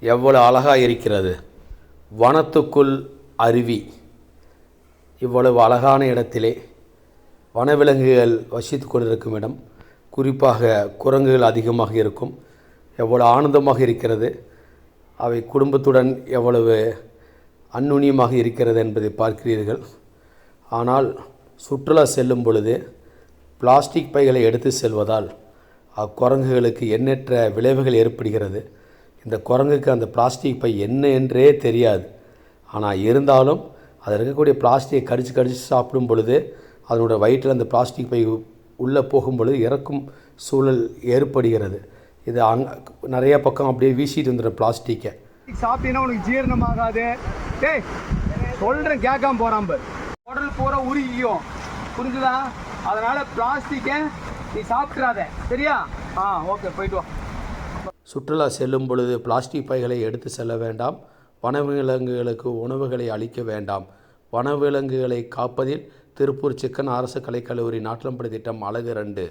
எவ்வளவு அழகாக இருக்கிறது. வனத்துக்குள் அருவி. இவ்வளவு அழகான இடத்திலே வனவிலங்குகள் வசித்து கொண்டிருக்கும் இடம், குறிப்பாக குரங்குகள் அதிகமாக இருக்கும். எவ்வளவு ஆனந்தமாக இருக்கிறது. அவை குடும்பத்துடன் எவ்வளவு அந்நுண்ணியமாக இருக்கிறது என்பதை பார்க்கிறீர்கள். ஆனால் சுற்றுலா செல்லும் பொழுது பிளாஸ்டிக் பைகளை எடுத்து செல்வதால் அக்குரங்குகளுக்கு எண்ணற்ற விளைவுகள் ஏற்படுகிறது. இந்த குரங்குக்கு அந்த பிளாஸ்டிக் பை என்ன என்றே தெரியாது. ஆனால் இருந்தாலும் அதில் இருக்கக்கூடிய பிளாஸ்டிக்கை கடித்து சாப்பிடும் பொழுது அதனுடைய வயிற்றில் அந்த பிளாஸ்டிக் பை உள்ளே போகும் பொழுது இறக்கும் சூழல் ஏற்படுகிறது. இது நிறைய பக்கம் அப்படியே வீசிட்டு வந்துடும் பிளாஸ்டிக்கை. சாப்பிட்டீங்கன்னா உனக்கு ஜீரணமாகாது. டேய் சொல்கிறேன், கேட்காம போகிறான் பார், உடல் பூரா உருகியும், புரிஞ்சுதா? அதனால் பிளாஸ்டிக்கை நீ சாப்பிட்றாத, சரியா? ஓகே, போயிட்டு வா. சுற்றுலா செல்லும் பொழுது பிளாஸ்டிக் பைகளை எடுத்து செல்ல வேண்டாம். வனவிலங்குகளுக்கு உணவுகளை அளிக்க வேண்டாம். வனவிலங்குகளை காப்பதில் திருப்பூர் சிக்கன் அரசு கலைக்கல்லூரி நாட்டிலம்படி திட்டம் அலகு 2.